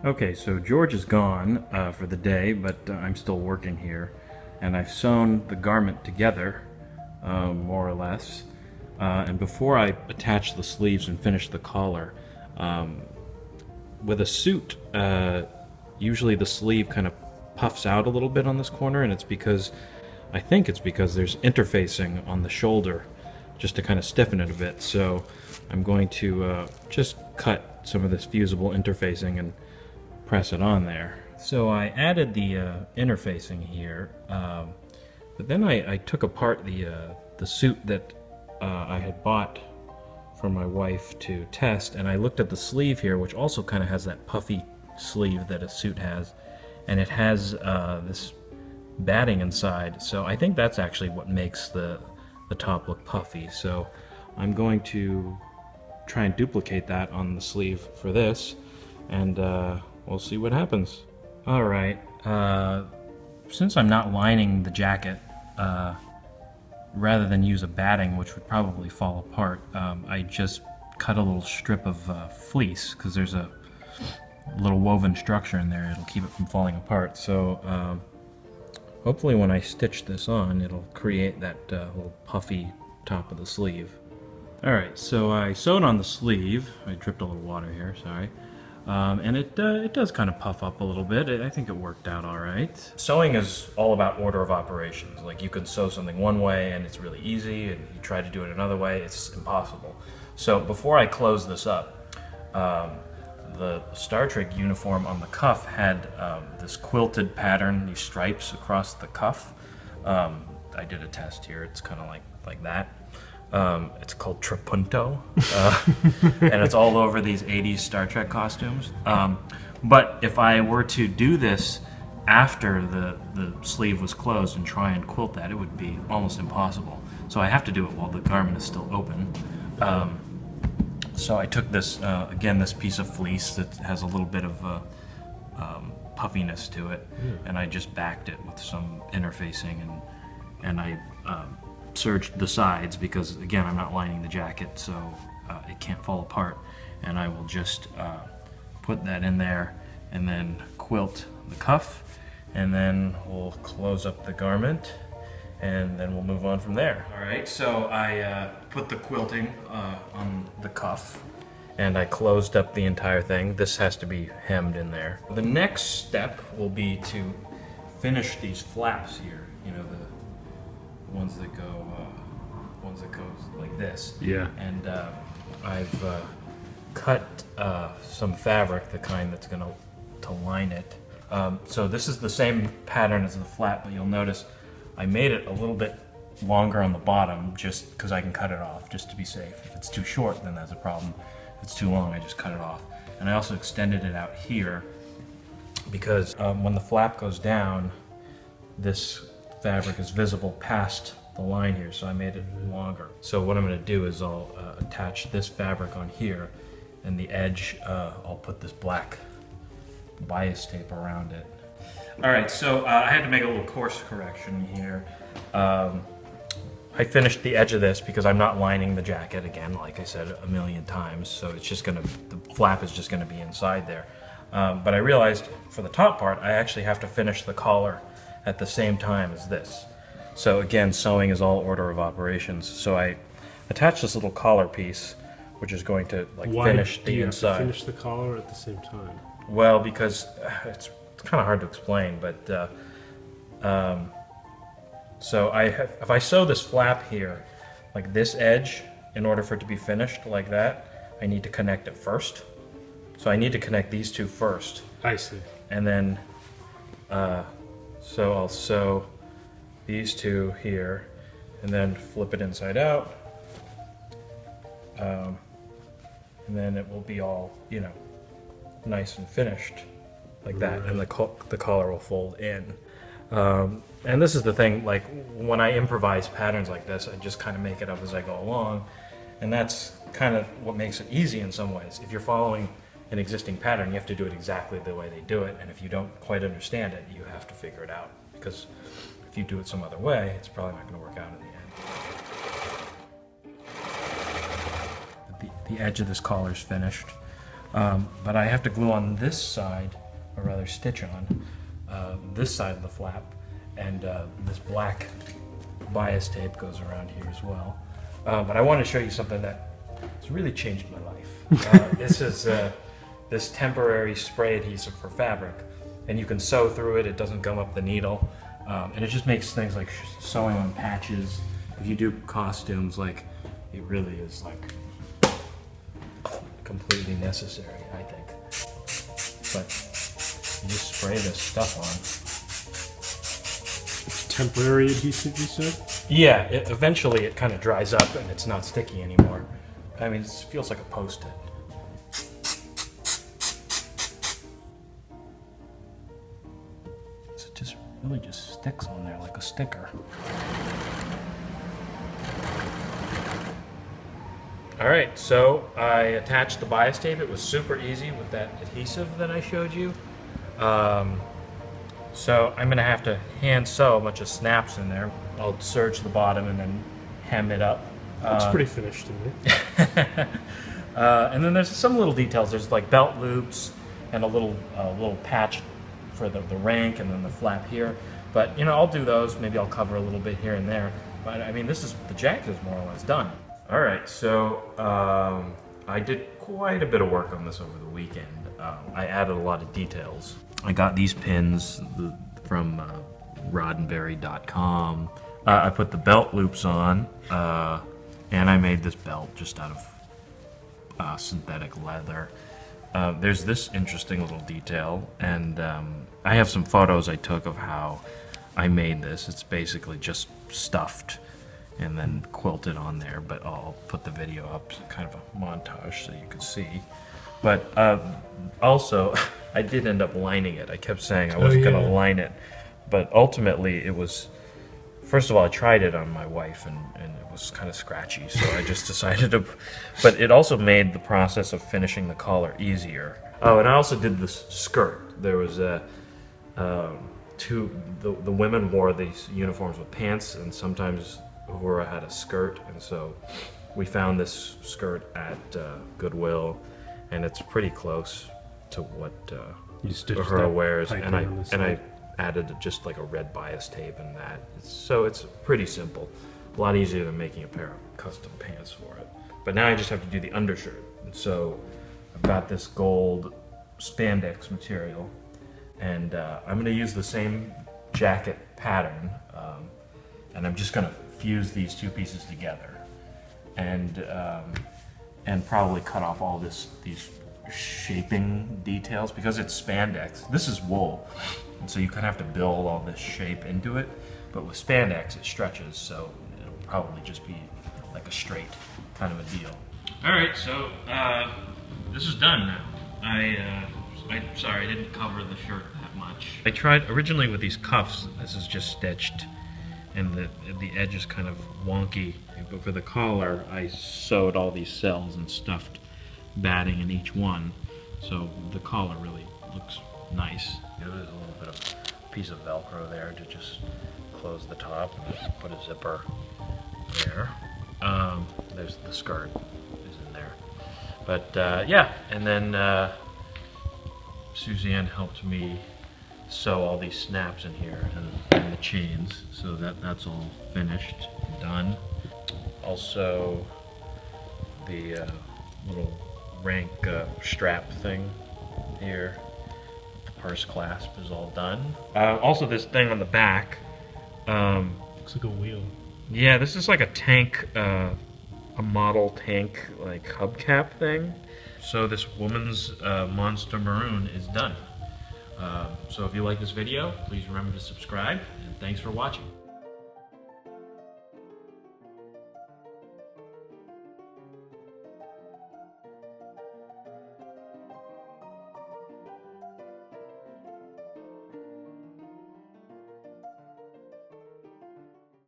Okay, so George is gone for the day, but I'm still working here, and I've sewn the garment together, more or less. And before I attach the sleeves and finish the collar, with a suit, usually the sleeve kind of puffs out a little bit on this corner, and I think it's because there's interfacing on the shoulder, just to kind of stiffen it a bit. So I'm going to just cut some of this fusible interfacing and press it on there. So I added the interfacing here, but then I took apart the suit that I had bought for my wife to test, and I looked at the sleeve here, which also kind of has that puffy sleeve that a suit has, and it has this batting inside. So I think that's actually what makes the top look puffy. So I'm going to try and duplicate that on the sleeve for this, and we'll see what happens. Alright, since I'm not lining the jacket, rather than use a batting, which would probably fall apart, I just cut a little strip of fleece, because there's a little woven structure in there. It'll keep it from falling apart. So hopefully when I stitch this on, it'll create that little puffy top of the sleeve. Alright, so I sewed on the sleeve. I dripped a little water here, sorry. And it does kind of puff up a little bit. I think it worked out all right. Sewing is all about order of operations. Like, you can sew something one way and it's really easy, and you try to do it another way, it's impossible. So before I close this up, the Star Trek uniform on the cuff had this quilted pattern, these stripes across the cuff. I did a test here. It's kind of like that. It's called Trapunto, and it's all over these 80s Star Trek costumes. But if I were to do this after the sleeve was closed and try and quilt that, it would be almost impossible. So I have to do it while the garment is still open. So I took this, again, this piece of fleece that has a little bit of puffiness to it, and I just backed it with some interfacing, and I serged the sides, because again, I'm not lining the jacket, so it can't fall apart. And I will just put that in there and then quilt the cuff, and then we'll close up the garment, and then we'll move on from there. Alright, so I put the quilting on the cuff, and I closed up the entire thing. This has to be hemmed in there. The next step will be to finish these flaps here, you know, the ones that goes like this. Yeah. And I've cut some fabric, the kind that's going to line it. So this is the same pattern as the flap, but you'll notice I made it a little bit longer on the bottom, just because I can cut it off, just to be safe. If it's too short, then that's a problem. If it's too long, I just cut it off. And I also extended it out here, because when the flap goes down, this fabric is visible past the line here, so I made it longer. So what I'm going to do is I'll attach this fabric on here, and the edge, I'll put this black bias tape around it. Alright, so I had to make a little course correction here. I finished the edge of this because I'm not lining the jacket again, like I said a million times, so it's just gonna, the flap is just gonna be inside there. But I realized for the top part, I actually have to finish the collar at the same time as this. So again, sewing is all order of operations. So I attached this little collar piece, which is going to finish the inside. Why do you have to finish the collar at the same time? Well, because it's kind of hard to explain, but so if I sew this flap here, like this edge, in order for it to be finished like that, I need to connect it first. So I need to connect these two first. I see. And then, so I'll sew these two here, and then flip it inside out, and then it will be all, you know, nice and finished like that, and the collar will fold in. And this is the thing, like when I improvise patterns like this, I just kind of make it up as I go along, and that's kind of what makes it easy in some ways. If you're following an existing pattern, you have to do it exactly the way they do it, and if you don't quite understand it, you have to figure it out, because if you do it some other way, it's probably not going to work out in the end. The edge of this collar is finished. But I have to glue on this side, or rather stitch on this side of the flap, and this black bias tape goes around here as well. But I want to show you something that has really changed my life. This is this temporary spray adhesive for fabric, and you can sew through it. It doesn't gum up the needle, and it just makes things like sewing on patches. If you do costumes, like, it really is like completely necessary, I think. But you just spray this stuff on. It's temporary adhesive, you said? Yeah, eventually it kind of dries up and it's not sticky anymore. I mean, it feels like a Post-it. So it just really just sticks on there like a sticker. All right, so I attached the bias tape. It was super easy with that adhesive that I showed you. So I'm gonna have to hand sew a bunch of snaps in there. I'll serge the bottom and then hem it up. Looks pretty finished to me. And then there's some little details. There's like belt loops and a little patch for the rank and then the flap here. But you know, I'll do those. Maybe I'll cover a little bit here and there. But I mean, the jacket is more or less done. All right, so I did quite a bit of work on this over the weekend. I added a lot of details. I got these pins from roddenberry.com. I put the belt loops on, and I made this belt just out of synthetic leather. There's this interesting little detail, and I have some photos I took of how I made this. It's basically just stuffed and then quilted on there, but I'll put the video up, kind of a montage so you can see. But also, I did end up lining it. I kept saying I wasn't gonna line it, but ultimately it was, first of all, I tried it on my wife and it was kind of scratchy, so I just decided to, but it also made the process of finishing the collar easier. Oh, and I also did this skirt. There was the women wore these uniforms with pants, and sometimes Uhura had a skirt, and so we found this skirt at Goodwill, and it's pretty close to what Uhura wears, and I added just like a red bias tape and that. So it's pretty simple, a lot easier than making a pair of custom pants for it. But now I just have to do the undershirt, and so I've got this gold spandex material, and I'm going to use the same jacket pattern, and I'm just going to fuse these two pieces together, and probably cut off all these shaping details because it's spandex. This is wool, and so you kind of have to build all this shape into it. But with spandex, it stretches, so it'll probably just be like a straight kind of a deal. All right, so this is done now. Sorry, I didn't cover the shirt that much. I tried originally with these cuffs. This is just stitched, and the edge is kind of wonky. But for the collar, I sewed all these cells and stuffed batting in each one, so the collar really looks nice. There's a little bit of piece of Velcro there to just close the top, and just put a zipper there. There's the skirt is in there. But yeah, and then Suzanne helped me sew all these snaps in here and the chains, so that's all finished, done. Also, the little rank strap thing here, the purse clasp is all done. Also, this thing on the back. Looks like a wheel. Yeah, this is like a tank, a model tank like hubcap thing. So this woman's monster Maroon is done. So if you like this video, please remember to subscribe, and thanks for watching.